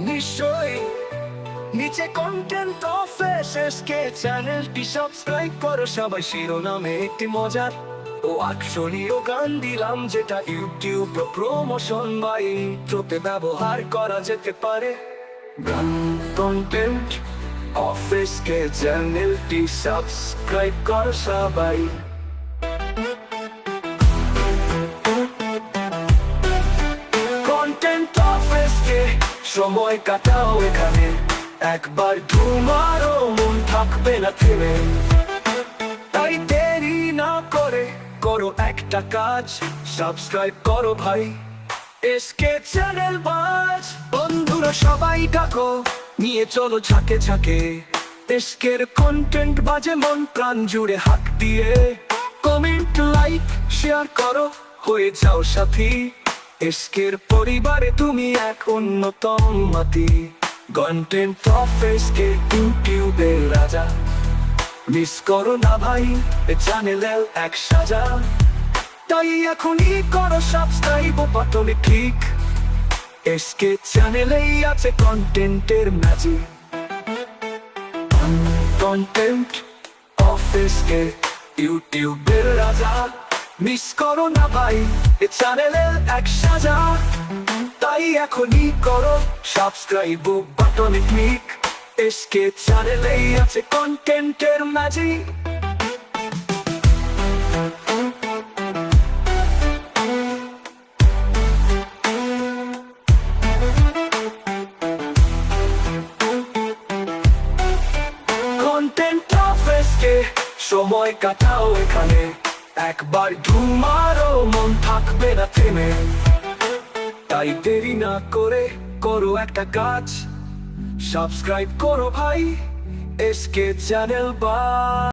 নিশ্চয়ই নিচে content of SSK চ্যানেলটি সাবস্ক্রাইব করো সবাই। শিরোনামে একটি মজার ও আকর্ষণীয় গান দিলাম, যেটা ইউটিউব প্রমোশন বা ইন্ট্রোতে ব্যবহার করা যেতে পারে। গান কন্টেন্ট অফ এসএসকে চ্যানেলটি সাবস্ক্রাইব করো সবাই। কন্টেন্ট অফ এসএসকে সময় কাটাও এখানে, একবার ধুমারও মন থাকবে না থেমে। তাই দেরি না করে করো একটা কাজ, সাবস্ক্রাইব করো ভাই এসকে চ্যানেল বাজ। বন্ধুরা সবাই ডাকো, নিয়ে চলো ঝাঁকে ঝাঁকে, এসকের কন্টেন্ট বাজে মন প্রাণ জুড়ে হাত দিয়ে। কমেন্ট লাইক শেয়ার করো, হয়ে যাও সাথী, এসকের পরিবারে তুমি এক অন্যতম মাতি। কন্টেন্ট অফ এসকে ইউটিউবের রাজা, মিস করো না ভাই এ চ্যানেলের এক সাজা। তাই এখনই করো সাবস্ক্রাইব বাটনে ক্লিক, এসকে চ্যানেলেই আছে কন্টেন্টের ম্যাজিক। কন্টেন্ট অফ এসকে ইউটিউবের রাজা, মিস করো না ভাই এ চ্যানেলের এক সাজা। তাই এখনই করো সাবস্ক্রাইব বাটনে ক্লিক, এসকে চ্যানেলেই আছে কন্টেন্টের ম্যাজিক। কন্টেন্ট অফ এসকে সময় কাটাও এখানে, একবার ধুমারও মন থাকবে না থেমে। তাই দেরি না করে করো একটা কাজ, সাবস্ক্রাইব করো ভাই এসকে চ্যানেল বা।